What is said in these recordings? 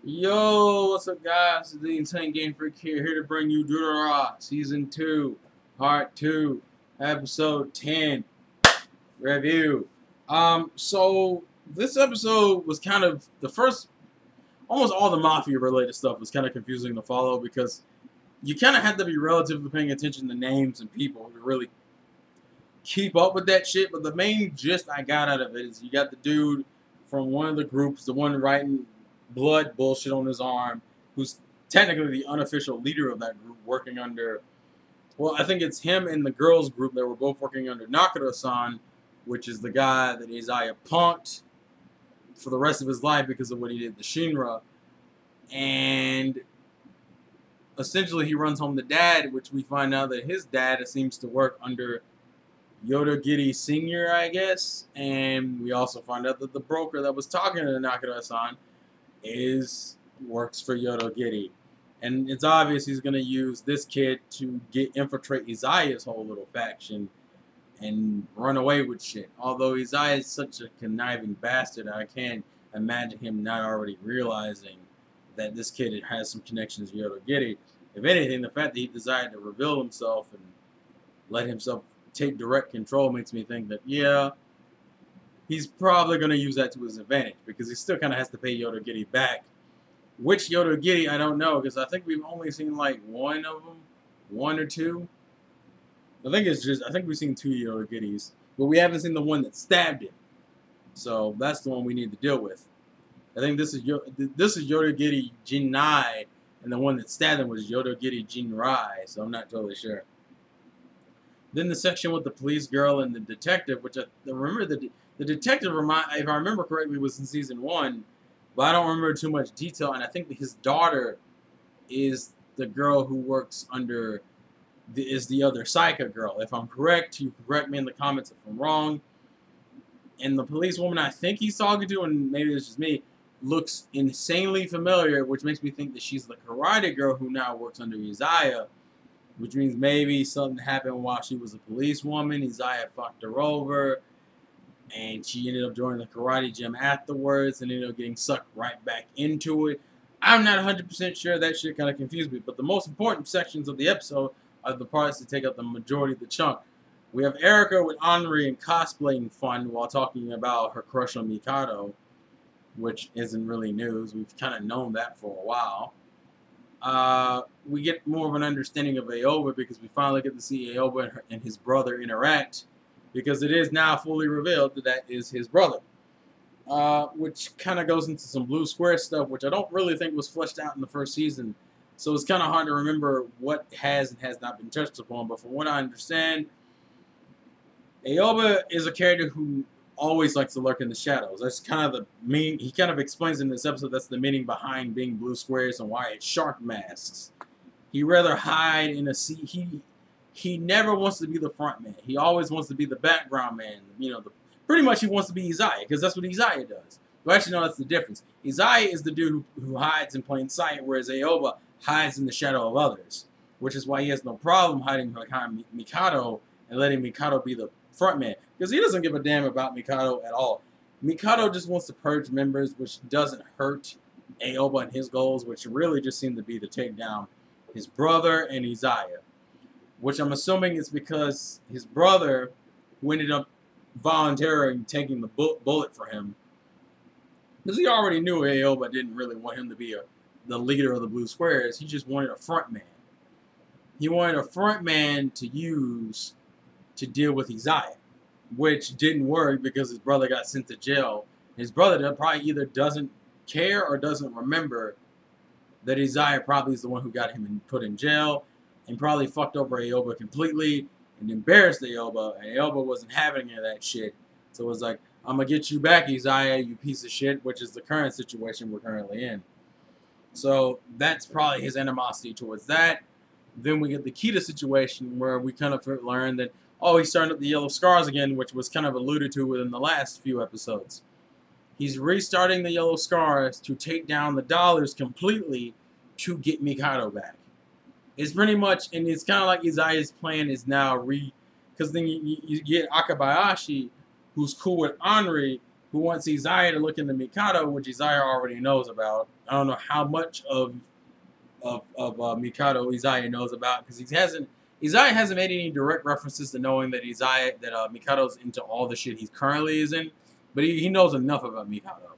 Yo, what's up, guys? It's the Insane Game Freak here to bring you Durarara Season 2, Part 2, Episode 10 review. So this episode was kind of the first, almost all the Mafia related stuff was kind of confusing to follow because you kind of had to be relatively paying attention to names and people to really keep up with that shit. But the main gist I got out of it is you got the dude from one of the groups, the one writing blood bullshit on his arm, who's technically the unofficial leader of that group, working under. Well, I think it's him and the girls' group that were both working under Nakura-san, which is the guy that Isaiah punked for the rest of his life because of what he did to Shinra. And essentially, he runs home the dad, which we find out that his dad seems to work under Yodogiri Sr., I guess. And we also find out that the broker that was talking to Nakura-san works for Yodogiri. And it's obvious he's going to use this kid to infiltrate Isaiah's whole little faction and run away with shit. Although Isaiah is such a conniving bastard, I can't imagine him not already realizing that this kid has some connections to Yodogiri. If anything, the fact that he decided to reveal himself and let himself take direct control makes me think that, yeah, he's probably going to use that to his advantage because he still kind of has to pay Yodogiri back. Which Yodogiri, I don't know, because I think we've only seen like one of them, one or two. I think we've seen two Yodogiris, but we haven't seen the one that stabbed him. So that's the one we need to deal with. I think this is Yodogiri Jinai, and the one that stabbed him was Yodogiri Jinrai, so I'm not totally sure. Then the section with the police girl and the detective, which I remember the detective, if I remember correctly, was in season 1, but I don't remember too much detail. And I think that his daughter is the girl who works under the other Psycho girl. If I'm correct, you correct me in the comments if I'm wrong. And the police woman I think he's talking to, and maybe it's just me, looks insanely familiar, which makes me think that she's the karate girl who now works under Isaiah. Which means maybe something happened while she was a policewoman. Isaiah fucked her over. And she ended up joining the karate gym afterwards and ended up getting sucked right back into it. I'm not 100% sure. That shit kind of confused me. But the most important sections of the episode are the parts that take up the majority of the chunk. We have Erica with Henri and cosplaying fun while talking about her crush on Mikado, which isn't really news. We've kind of known that for a while. We get more of an understanding of Aoba because we finally get to see Aoba and his brother interact, because it is now fully revealed that that is his brother. Which kind of goes into some Blue Square stuff, which I don't really think was fleshed out in the first season. So it's kind of hard to remember what has and has not been touched upon. But from what I understand, Aoba is a character who always likes to lurk in the shadows. That's kind of the mean. He kind of explains in this episode that's the meaning behind being blue squares and why it's shark masks. He rather hide in a sea. He never wants to be the front man. He always wants to be the background man. You know, pretty much he wants to be Isaiah because that's what Isaiah does. Well, actually, no, that's the difference. Isaiah is the dude who hides in plain sight, whereas Aoba hides in the shadow of others, which is why he has no problem hiding behind Mikado and letting Mikado be the front man, because he doesn't give a damn about Mikado at all. Mikado just wants to purge members, which doesn't hurt Aoba and his goals, which really just seem to be to take down his brother and Isaiah, which I'm assuming is because his brother, who ended up voluntarily taking the bullet for him, because he already knew Aoba didn't really want him to be the leader of the Blue Squares. He just wanted a front man. He wanted a front man to use to deal with Isaiah, which didn't work because his brother got sent to jail. His brother probably either doesn't care or doesn't remember that Isaiah probably is the one who got him put in jail, and probably fucked over Aoba completely and embarrassed Aoba, and Aoba wasn't having any of that shit. So it was like, I'm going to get you back, Isaiah, you piece of shit, which is the current situation we're currently in. So that's probably his animosity towards that. Then we get the Kita situation where we kind of learn that, oh, he's starting up the Yellow Scars again, which was kind of alluded to within the last few episodes. He's restarting the Yellow Scars to take down the dollars completely to get Mikado back. It's pretty much, and it's kind of like Isaiah's plan is now because then you get Akabayashi, who's cool with Henri, who wants Izaya to look into Mikado, which Izaya already knows about. I don't know how much of Mikado Izaya knows about, because Izaya hasn't made any direct references to knowing that Mikado's into all the shit he currently is in, but he knows enough about Mikado.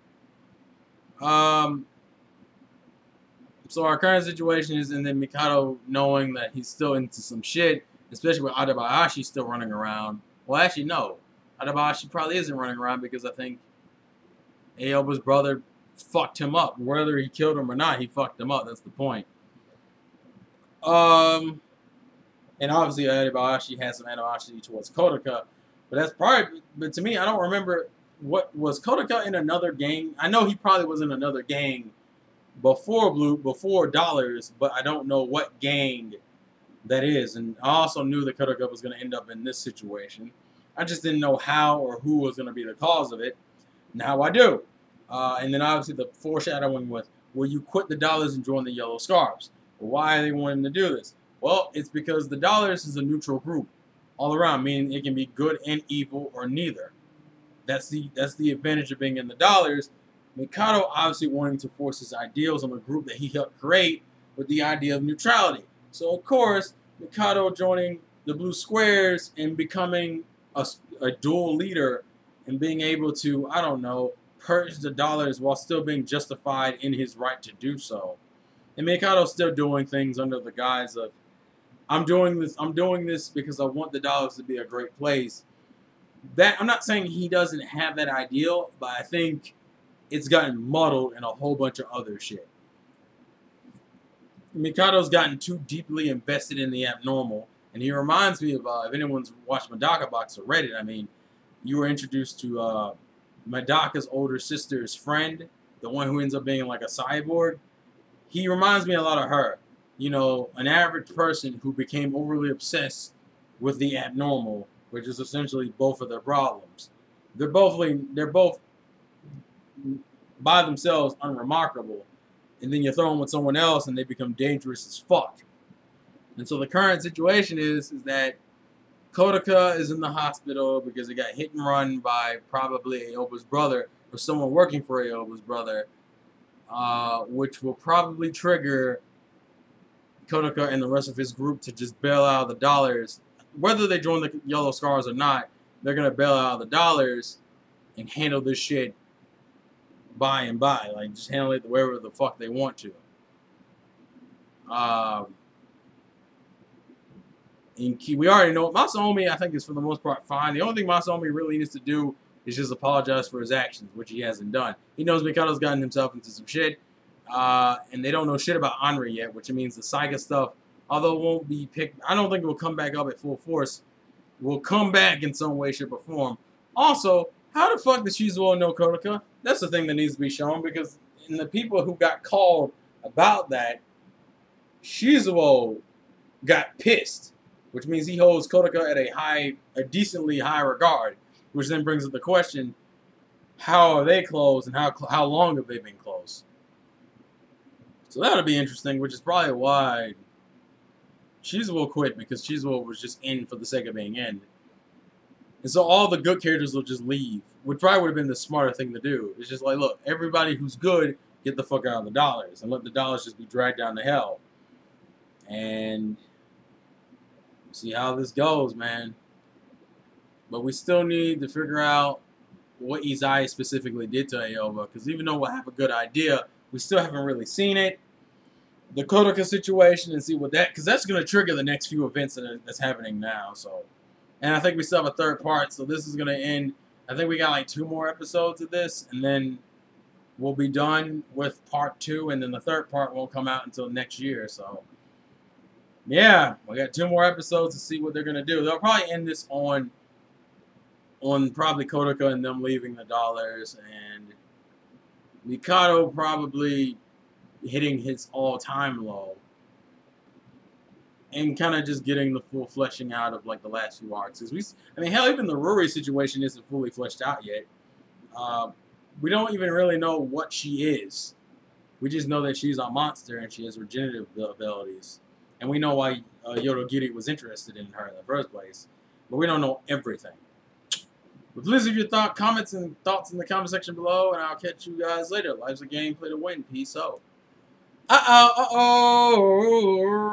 So our current situation is, and then Mikado knowing that he's still into some shit, especially with Adabayashi still running around. Well, actually, no. Adabayashi probably isn't running around, because I think Aoba's brother fucked him up. Whether he killed him or not, he fucked him up. That's the point. And obviously Adabayashi has some animosity towards Kodaka, but that's probably. But to me, I don't remember what was Kodaka in another gang. I know he probably was in another gang before Dollars, but I don't know what gang that is. And I also knew that Kodaka was going to end up in this situation. I just didn't know how or who was going to be the cause of it. Now I do. And then obviously the foreshadowing was, will you quit the Dollars and join the Yellow Scarves? Well, why are they wanting to do this? Well, it's because the Dollars is a neutral group all around, meaning it can be good and evil or neither. That's the advantage of being in the Dollars. Mikado obviously wanting to force his ideals on the group that he helped create with the idea of neutrality. So of course, Mikado joining the Blue Squares and becoming a dual leader and being able to, I don't know, purge the Dollars while still being justified in his right to do so. And Mikado's still doing things under the guise of, I'm doing this because I want the Dollars to be a great place. That, I'm not saying he doesn't have that ideal, but I think it's gotten muddled in a whole bunch of other shit. Mikado's gotten too deeply invested in the abnormal, and he reminds me of, if anyone's watched Madaka Box or read it, I mean, you were introduced to Madaka's older sister's friend, the one who ends up being like a cyborg. He reminds me a lot of her. You know, an average person who became overly obsessed with the abnormal, which is essentially both of their problems. They're both by themselves unremarkable, and then you throw them with someone else and they become dangerous as fuck. And so the current situation is that Kodaka is in the hospital because he got hit and run by probably Aoba's brother or someone working for Aoba's brother, which will probably trigger Kodaka and the rest of his group to just bail out the Dollars. Whether they join the Yellow Scars or not, they're going to bail out the Dollars and handle this shit by and by. Like, just handle it wherever the fuck they want to. We already know Masaomi, I think, is for the most part fine. The only thing Masaomi really needs to do is just apologize for his actions, which he hasn't done. He knows Mikado's gotten himself into some shit, and they don't know shit about Anri yet, which means the Saiga stuff, although it won't be picked, I don't think it will come back up at full force. Will come back in some way, shape, or form. Also, how the fuck does Shizuo know Kodaka? That's the thing that needs to be shown, because in the people who got called about that, Shizuo got pissed, which means he holds Kodaka at a decently high regard, which then brings up the question, how are they close and how long have they been close? So that'll be interesting, which is probably why Shizuo quit, because Shizuo was just in for the sake of being in. And so all the good characters will just leave, which probably would have been the smarter thing to do. It's just like, look, everybody who's good, get the fuck out of the Dollars and let the Dollars just be dragged down to hell. And see how this goes, man. But we still need to figure out what Izai specifically did to Aoba, because even though we'll have a good idea, we still haven't really seen it. The Kodaka situation and see what that, because that's going to trigger the next few events that's happening now. So, and I think we still have a third part, so this is going to end. I think we got like 2 more episodes of this, and then we'll be done with part 2, and then the third part won't come out until next year. So, yeah, we got 2 more episodes to see what they're going to do. They'll probably end this on probably Kodaka and them leaving the Dollars, and Mikado probably hitting his all-time low, and kind of just getting the full fleshing out of like the last few arcs. I mean, hell, even the Ruri situation isn't fully fleshed out yet. We don't even really know what she is. We just know that she's a monster and she has regenerative abilities, and we know why Yodogiri was interested in her in the first place, but we don't know everything. But please leave your comments and thoughts in the comment section below, and I'll catch you guys later. Life's a game, play to win. Peace out. Uh-oh, uh-oh.